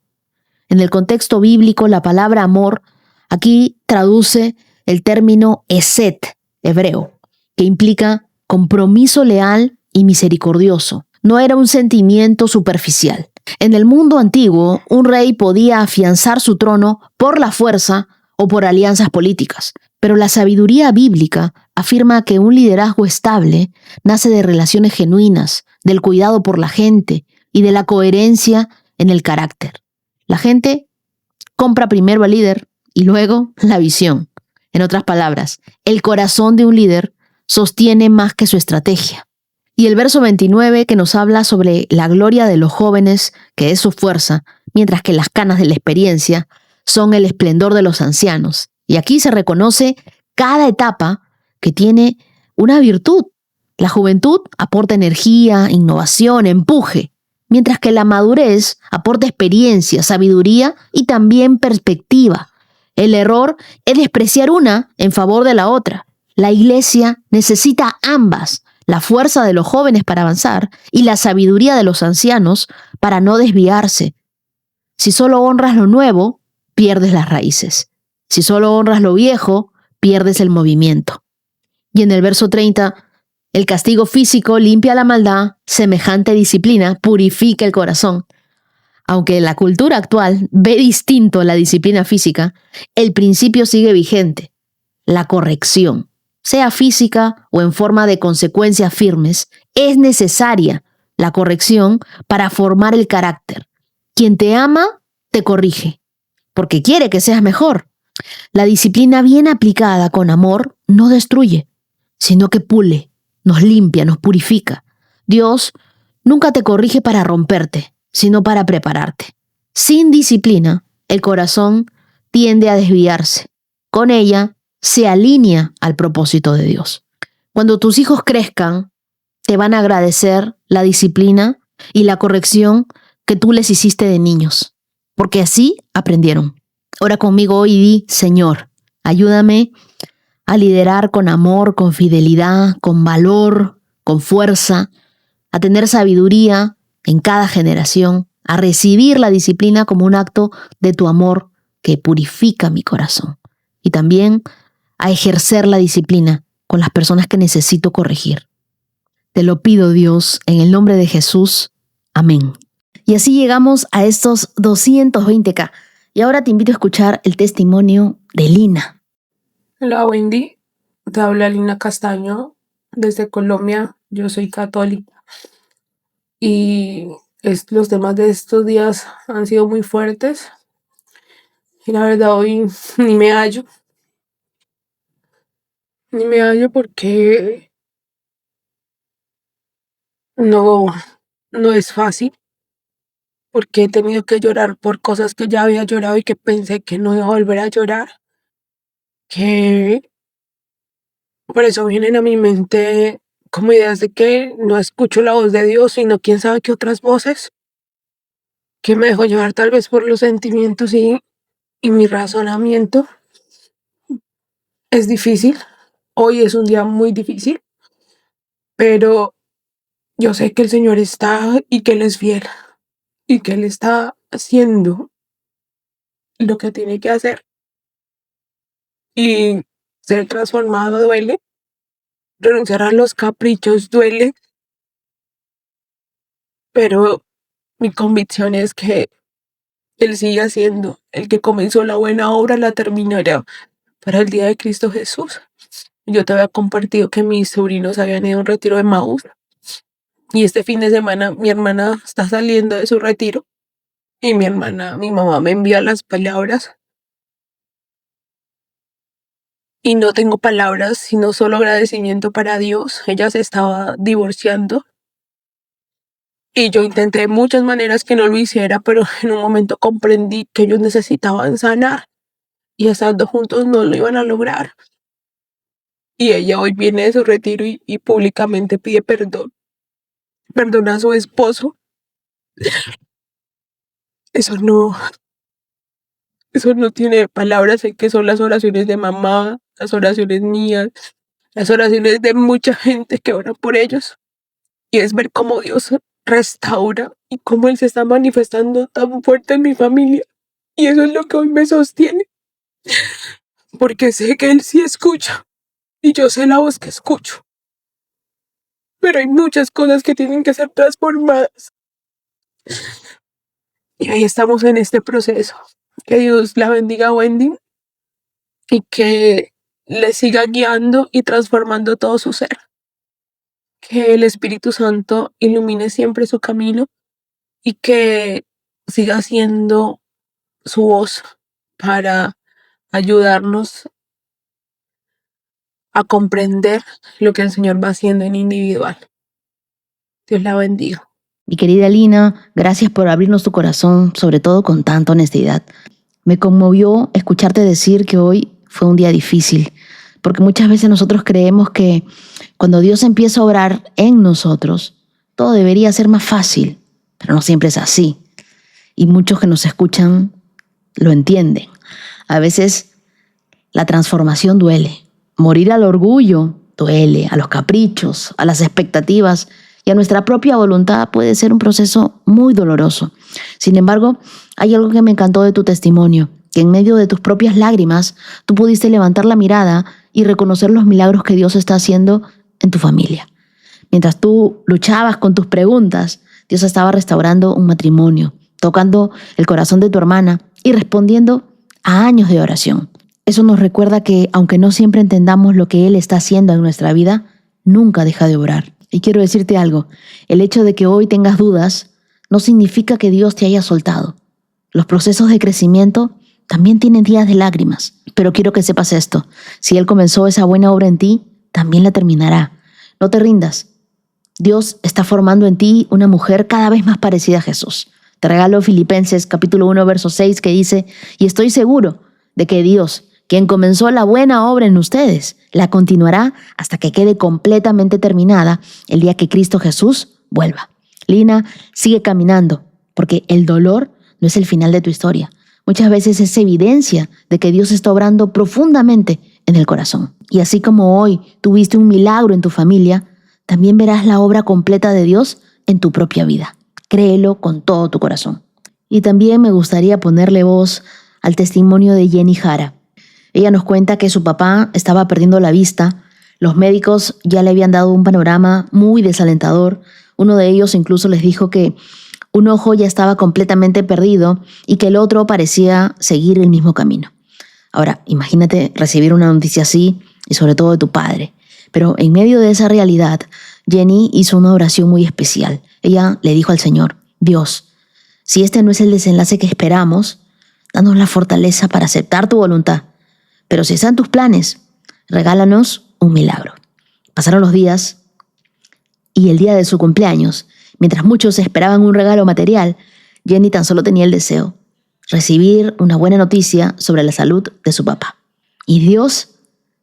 En el contexto bíblico, la palabra amor aquí traduce el término eset, hebreo, que implica compromiso leal y misericordioso. No era un sentimiento superficial. En el mundo antiguo, un rey podía afianzar su trono por la fuerza o por alianzas políticas, pero la sabiduría bíblica afirma que un liderazgo estable nace de relaciones genuinas, del cuidado por la gente y de la coherencia en el carácter. La gente compra primero al líder y luego la visión. En otras palabras, el corazón de un líder sostiene más que su estrategia. Y el verso 29 que nos habla sobre la gloria de los jóvenes, que es su fuerza, mientras que las canas de la experiencia son el esplendor de los ancianos. Y aquí se reconoce cada etapa que tiene una virtud. La juventud aporta energía, innovación, empuje, mientras que la madurez aporta experiencia, sabiduría y también perspectiva. El error es despreciar una en favor de la otra. La iglesia necesita ambas, la fuerza de los jóvenes para avanzar y la sabiduría de los ancianos para no desviarse. Si solo honras lo nuevo, pierdes las raíces. Si solo honras lo viejo, pierdes el movimiento. Y en el verso 30, el castigo físico limpia la maldad, semejante disciplina purifica el corazón. Aunque la cultura actual ve distinto la disciplina física, el principio sigue vigente. La corrección, sea física o en forma de consecuencias firmes, es necesaria la corrección para formar el carácter. Quien te ama, te corrige, porque quiere que seas mejor. La disciplina bien aplicada con amor no destruye, sino que pule, nos limpia, nos purifica. Dios nunca te corrige para romperte, sino para prepararte. Sin disciplina, el corazón tiende a desviarse. Con ella, se alinea al propósito de Dios. Cuando tus hijos crezcan, te van a agradecer la disciplina y la corrección que tú les hiciste de niños, porque así aprendieron. Ora conmigo hoy y di, Señor, ayúdame a liderar con amor, con fidelidad, con valor, con fuerza, a tener sabiduría en cada generación, a recibir la disciplina como un acto de tu amor que purifica mi corazón. Y también a ejercer la disciplina con las personas que necesito corregir. Te lo pido, Dios, en el nombre de Jesús. Amén. Y así llegamos a estos 220K. Y ahora te invito a escuchar el testimonio de Lina. Hola Wendy, te habla Lina Castaño desde Colombia. Yo soy católica y los temas de estos días han sido muy fuertes y la verdad hoy ni me hallo, porque no, no es fácil, porque he tenido que llorar por cosas que ya había llorado y que pensé que no iba a volver a llorar. que por eso vienen a mi mente como ideas de que no escucho la voz de Dios, sino quién sabe qué otras voces, que me dejo llevar tal vez por los sentimientos y mi razonamiento. Es difícil, hoy es un día muy difícil, pero yo sé que el Señor está y que Él es fiel y que Él está haciendo lo que tiene que hacer. Y ser transformado duele, renunciar a los caprichos duele, pero mi convicción es que Él sigue haciendo. El que comenzó la buena obra la terminará para el día de Cristo Jesús. Yo te había compartido que mis sobrinos habían ido a un retiro de Maús y este fin de semana mi hermana está saliendo de su retiro y mi mamá me envía las palabras y no tengo palabras sino solo agradecimiento para Dios. Ella se estaba divorciando y yo intenté de muchas maneras que no lo hiciera, pero en un momento comprendí que ellos necesitaban sanar y estando juntos no lo iban a lograr. Y ella hoy viene de su retiro y públicamente pide perdón. Perdona a su esposo. Eso no, eso no tiene palabras. Sé que son las oraciones de mamá, las oraciones mías, las oraciones de mucha gente que ora por ellos. Y es ver cómo Dios restaura y cómo Él se está manifestando tan fuerte en mi familia. Y eso es lo que hoy me sostiene. Porque sé que Él sí escucha. Y yo sé la voz que escucho. Pero hay muchas cosas que tienen que ser transformadas. Y ahí estamos en este proceso. Que Dios la bendiga, Wendy, y que le siga guiando y transformando todo su ser. Que el Espíritu Santo ilumine siempre su camino y que siga siendo su voz para ayudarnos a comprender lo que el Señor va haciendo en individual. Dios la bendiga. Mi querida Lina, gracias por abrirnos tu corazón, sobre todo con tanta honestidad. Me conmovió escucharte decir que hoy fue un día difícil, porque muchas veces nosotros creemos que cuando Dios empieza a obrar en nosotros, todo debería ser más fácil, pero no siempre es así. Y muchos que nos escuchan lo entienden. A veces la transformación duele. Morir al orgullo duele, a los caprichos, a las expectativas y a nuestra propia voluntad puede ser un proceso muy doloroso. Sin embargo, hay algo que me encantó de tu testimonio, que en medio de tus propias lágrimas tú pudiste levantar la mirada y reconocer los milagros que Dios está haciendo en tu familia. Mientras tú luchabas con tus preguntas, Dios estaba restaurando un matrimonio, tocando el corazón de tu hermana y respondiendo a años de oración. Eso nos recuerda que, aunque no siempre entendamos lo que Él está haciendo en nuestra vida, nunca deja de orar. Y quiero decirte algo, el hecho de que hoy tengas dudas no significa que Dios te haya soltado. Los procesos de crecimiento también tienen días de lágrimas, pero quiero que sepas esto, si Él comenzó esa buena obra en ti, también la terminará. No te rindas. Dios está formando en ti una mujer cada vez más parecida a Jesús. Te regalo Filipenses capítulo 1, verso 6, que dice, y estoy seguro de que Dios, quien comenzó la buena obra en ustedes, la continuará hasta que quede completamente terminada el día que Cristo Jesús vuelva. Lina, sigue caminando, porque el dolor no es el final de tu historia. Muchas veces es evidencia de que Dios está obrando profundamente en el corazón. Y así como hoy tuviste un milagro en tu familia, también verás la obra completa de Dios en tu propia vida. Créelo con todo tu corazón. Y también me gustaría ponerle voz al testimonio de Jenny Jara. Ella nos cuenta que su papá estaba perdiendo la vista. Los médicos ya le habían dado un panorama muy desalentador. Uno de ellos incluso les dijo que un ojo ya estaba completamente perdido y que el otro parecía seguir el mismo camino. Ahora, imagínate recibir una noticia así y sobre todo de tu padre. Pero en medio de esa realidad, Jenny hizo una oración muy especial. Ella le dijo al Señor, Dios, si este no es el desenlace que esperamos, danos la fortaleza para aceptar tu voluntad. Pero si están tus planes, regálanos un milagro. Pasaron los días y el día de su cumpleaños, mientras muchos esperaban un regalo material, Jenny tan solo tenía el deseo, recibir una buena noticia sobre la salud de su papá. Y Dios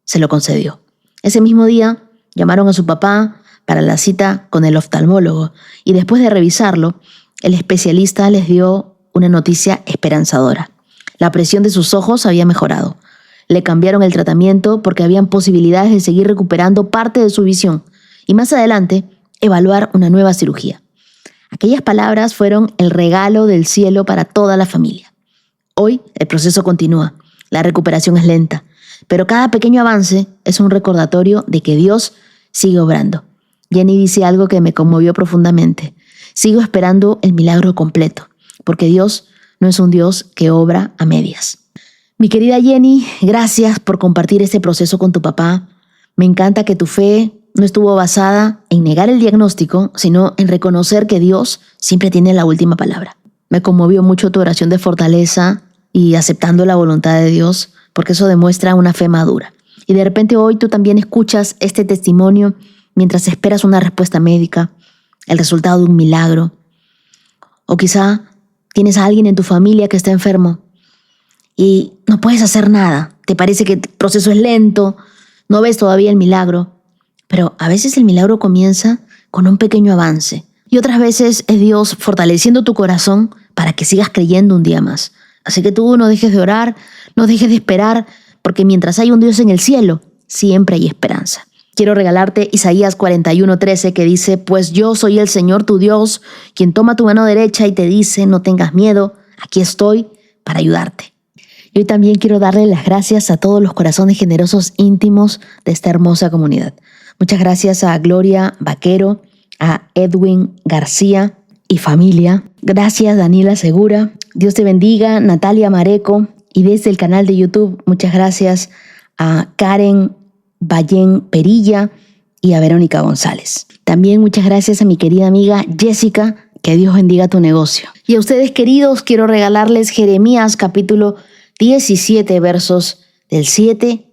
se lo concedió. Ese mismo día llamaron a su papá para la cita con el oftalmólogo y después de revisarlo, el especialista les dio una noticia esperanzadora. La presión de sus ojos había mejorado. Le cambiaron el tratamiento porque habían posibilidades de seguir recuperando parte de su visión y más adelante evaluar una nueva cirugía. Aquellas palabras fueron el regalo del cielo para toda la familia. Hoy el proceso continúa, la recuperación es lenta, pero cada pequeño avance es un recordatorio de que Dios sigue obrando. Jenny dice algo que me conmovió profundamente. Sigo esperando el milagro completo, porque Dios no es un Dios que obra a medias. Mi querida Jenny, gracias por compartir este proceso con tu papá. Me encanta que tu fe no estuvo basada en negar el diagnóstico, sino en reconocer que Dios siempre tiene la última palabra. Me conmovió mucho tu oración de fortaleza y aceptando la voluntad de Dios, porque eso demuestra una fe madura. Y de repente hoy tú también escuchas este testimonio mientras esperas una respuesta médica, el resultado de un milagro. O quizá tienes a alguien en tu familia que está enfermo y no puedes hacer nada. Te parece que el proceso es lento, no ves todavía el milagro. Pero a veces el milagro comienza con un pequeño avance. Y otras veces es Dios fortaleciendo tu corazón para que sigas creyendo un día más. Así que tú no dejes de orar, no dejes de esperar, porque mientras hay un Dios en el cielo, siempre hay esperanza. Quiero regalarte Isaías 41:13 que dice: pues yo soy el Señor tu Dios, quien toma tu mano derecha y te dice: no tengas miedo, aquí estoy para ayudarte. Y hoy también quiero darle las gracias a todos los corazones generosos íntimos de esta hermosa comunidad. Muchas gracias a Gloria Vaquero, a Edwin García y familia. Gracias Daniela Segura. Dios te bendiga, Natalia Mareco. Y desde el canal de YouTube, muchas gracias a Karen Ballén Perilla y a Verónica González. También muchas gracias a mi querida amiga Jessica. Que Dios bendiga tu negocio. Y a ustedes, queridos, quiero regalarles Jeremías capítulo 17, versos del 7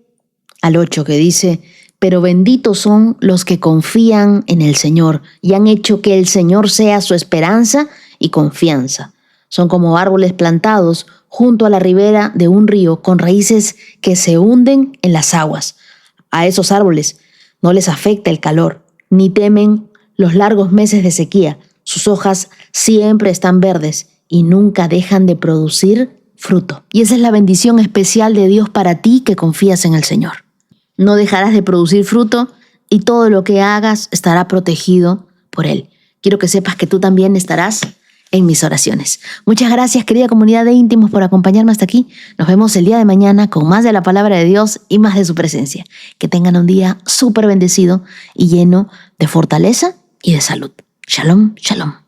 al 8, que dice: pero benditos son los que confían en el Señor y han hecho que el Señor sea su esperanza y confianza. Son como árboles plantados junto a la ribera de un río con raíces que se hunden en las aguas. A esos árboles no les afecta el calor, ni temen los largos meses de sequía. Sus hojas siempre están verdes y nunca dejan de producir fruto. Y esa es la bendición especial de Dios para ti que confías en el Señor. No dejarás de producir fruto y todo lo que hagas estará protegido por Él. Quiero que sepas que tú también estarás en mis oraciones. Muchas gracias, querida comunidad de íntimos, por acompañarme hasta aquí. Nos vemos el día de mañana con más de la palabra de Dios y más de su presencia. Que tengan un día súper bendecido y lleno de fortaleza y de salud. Shalom, shalom.